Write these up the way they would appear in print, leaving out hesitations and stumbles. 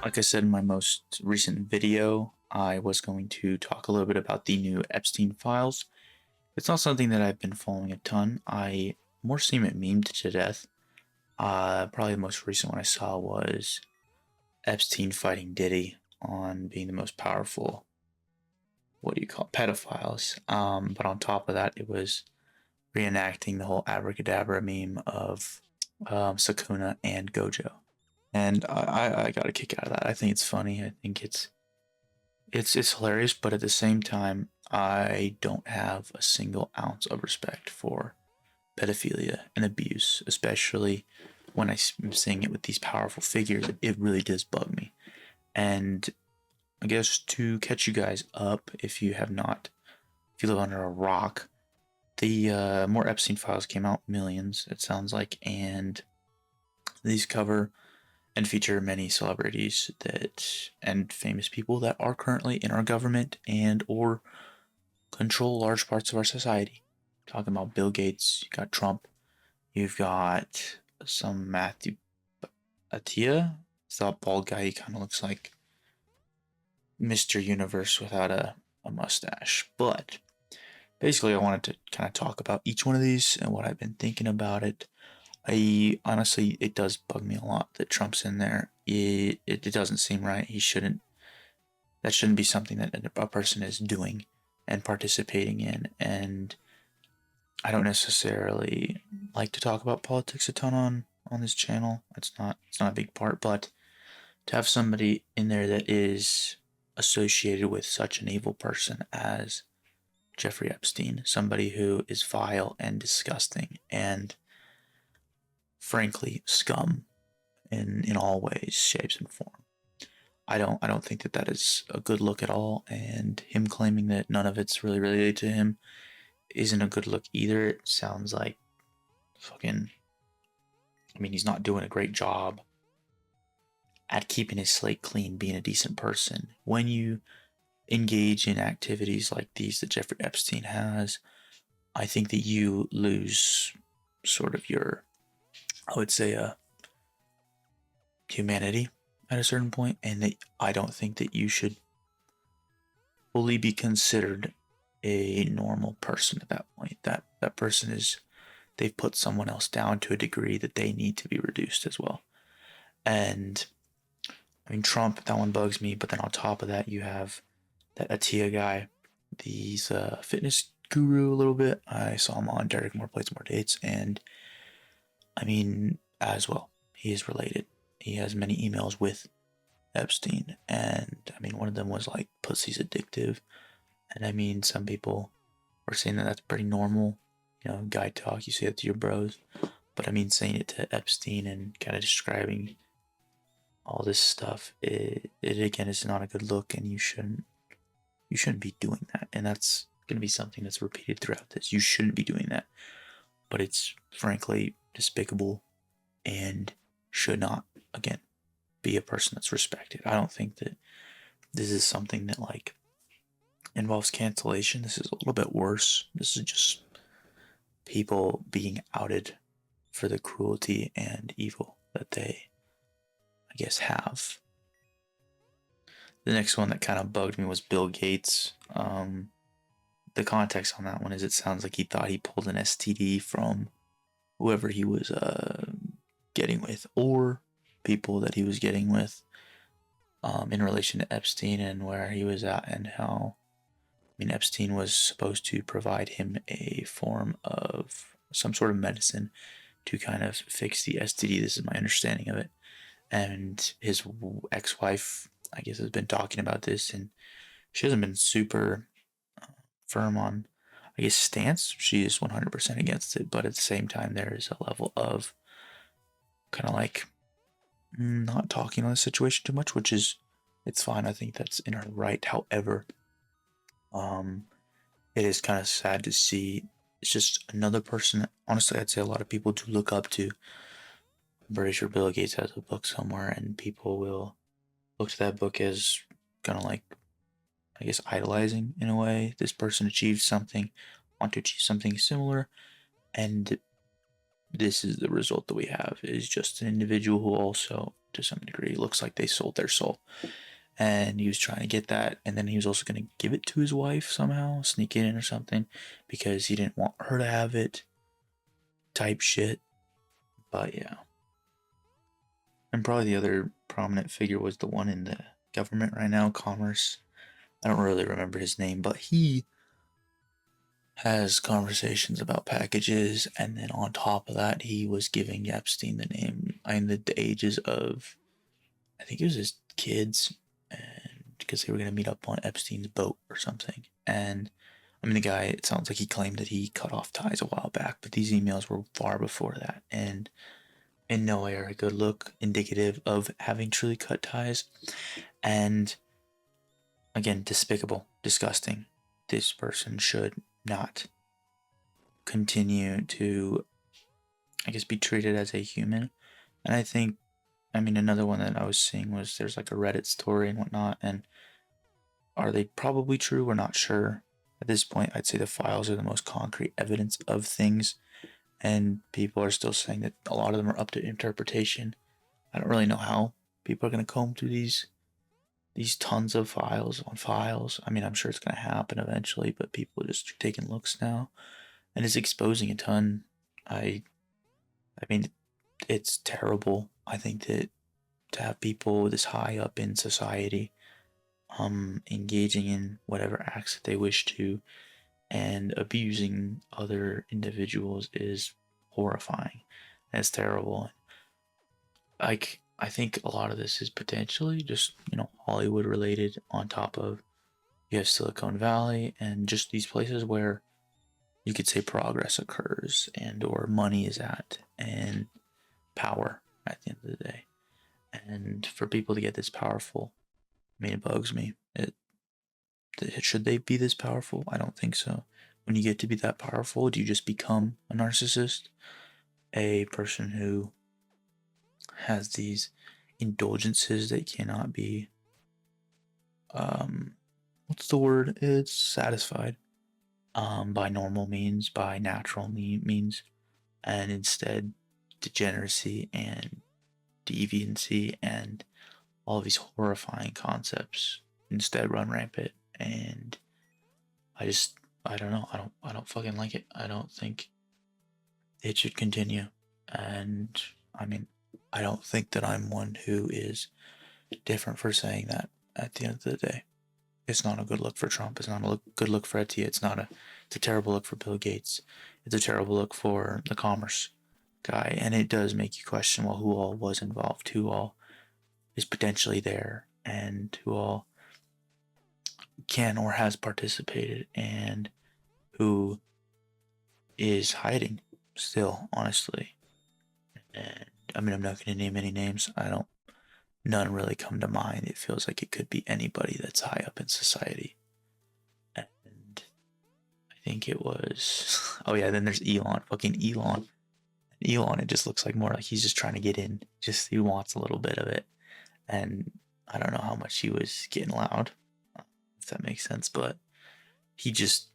Like I said in my most recent video, I was going to talk a little bit about the new Epstein files. It's not something that I've been following a ton. I more seen it memed to death. Probably the most recent one I saw was Epstein fighting Diddy on being the most powerful, what do you call it, pedophiles. But on top of that, it was reenacting the whole abracadabra meme of Sakuna and Gojo. And I got a kick out of that. I think it's funny. I think it's hilarious, but at the same time, I don't have a single ounce of respect for pedophilia and abuse, especially when I'm seeing it with these powerful figures. It really does bug me. And I guess to catch you guys up, if you have not, if you live under a rock, the more Epstein files came out, millions, it sounds like, and these cover and feature many celebrities that and famous people that are currently in our government and or control large parts of our society. Talking about Bill Gates, you got Trump, you've got some Matthew Atia. It's that bald guy. He kind of looks like Mr. Universe without a mustache. But basically, I wanted to kind of talk about each one of these and what I've been thinking about it. I honestly, it does bug me a lot that Trump's in there. It doesn't seem right. He shouldn't. That shouldn't be something that a person is doing and participating in. And I don't necessarily like to talk about politics a ton on this channel. It's not a big part, but to have somebody in there that is associated with such an evil person as Jeffrey Epstein, somebody who is vile and disgusting and frankly scum in all ways, shapes, and form. I don't think that is a good look at all, and him claiming that none of it's really related to him isn't a good look either. It sounds like fucking, I mean, he's not doing a great job at keeping his slate clean, being a decent person. When you engage in activities like these that Jeffrey Epstein has, I think that you lose sort of your, I would say, humanity at a certain point, and that I don't think that you should fully be considered a normal person at that point. That person is, they've put someone else down to a degree that they need to be reduced as well. And I mean, Trump, that one bugs me, but then on top of that, you have that Atia guy. He's a fitness guru a little bit. I saw him on Derek More Plates, More Dates, and I mean, as well, he is related. He has many emails with Epstein, and I mean, one of them was like, pussy's addictive. And I mean, some people were saying that that's pretty normal, you know, guy talk, you say it to your bros. But I mean, saying it to Epstein and kind of describing all this stuff, it again is not a good look, and you shouldn't be doing that. And that's going to be something that's repeated throughout this. You shouldn't be doing that. But it's frankly despicable and should not, again, be a person that's respected. I don't think that this is something that like involves cancellation. This is a little bit worse. This is just people being outed for the cruelty and evil that they, I guess, have. The next one that kind of bugged me was Bill Gates. The context on that one is it sounds like he thought he pulled an STD from whoever he was getting with, or people that he was getting with, in relation to Epstein and where he was at, and how, I mean, Epstein was supposed to provide him a form of some sort of medicine to kind of fix the STD. This is my understanding of it. And his ex-wife, I guess, has been talking about this, and she hasn't been super firm on, I guess, stance. She is 100% against it, but at the same time, there is a level of kind of like not talking on the situation too much, which is, it's fine. I think that's in her right. However, it is kind of sad to see. It's just another person that, honestly, I'd say a lot of people do look up to. I'm pretty sure Bill Gates has a book somewhere, and people will look to that book as kind of like, I guess, idolizing in a way. This person achieved something, want to achieve something similar, and this is the result that we have, is just an individual who also, to some degree, looks like they sold their soul. And he was trying to get that, and then he was also going to give it to his wife somehow, sneak it in or something, because he didn't want her to have it, type shit. But yeah. And probably the other prominent figure was the one in the government right now, Commerce. I don't really remember his name, but he has conversations about packages, and then on top of that, he was giving Epstein the name and the ages of, I think it was his kids, and because they were going to meet up on Epstein's boat or something. And I mean, the guy, it sounds like he claimed that he cut off ties a while back, but these emails were far before that, and in no way are a good look, indicative of having truly cut ties. And again, despicable, disgusting. This person should not continue to, I guess, be treated as a human. And I think, I mean, another one that I was seeing was there's like a Reddit story and whatnot, and are they probably true? We're not sure. At this point, I'd say the files are the most concrete evidence of things, and people are still saying that a lot of them are up to interpretation. I don't really know how people are going to comb through these tons of files on files. I mean, I'm sure it's going to happen eventually, but people are just taking looks now, and it's exposing a ton. I mean, it's terrible. I think that to have people this high up in society, engaging in whatever acts that they wish to, and abusing other individuals is horrifying. It's terrible. Like, I think a lot of this is potentially just, Hollywood related, on top of you have Silicon Valley and just these places where you could say progress occurs and or money is at, and power at the end of the day. And for people to get this powerful, I mean, it bugs me. Should they be this powerful? I don't think so. When you get to be that powerful, do you just become a narcissist? A person who has these indulgences that cannot be, what's the word? It's satisfied by normal means, by natural means, and instead degeneracy and deviancy and all these horrifying concepts instead run rampant. And I don't know. I don't fucking like it. I don't think it should continue. And I mean, I don't think that I'm one who is different for saying that. At the end of the day, it's not a good look for Trump. It's not a good look for Etienne. It's a terrible look for Bill Gates. It's a terrible look for the commerce guy. And it does make you question, well, who all was involved, who all is potentially there, and who all can or has participated, and who is hiding still, honestly. And I mean, I'm not going to name any names. None really come to mind. It feels like it could be anybody that's high up in society. And I think it was, oh yeah, then there's Elon, fucking Elon. Elon, it just looks like more like he's just trying to get in. Just, he wants a little bit of it. And I don't know how much he was getting loud, if that makes sense, but he just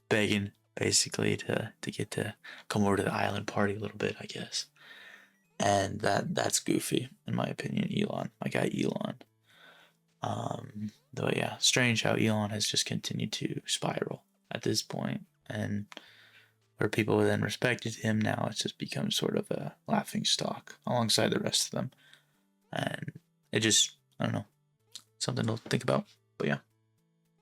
begging basically to get to come over to the island party a little bit, I guess. And that's goofy, in my opinion. Elon, my guy Elon. Though yeah, strange how Elon has just continued to spiral at this point, and where people then respected him, now it's just become sort of a laughing stock alongside the rest of them. And it just, I don't know, something to think about. But yeah.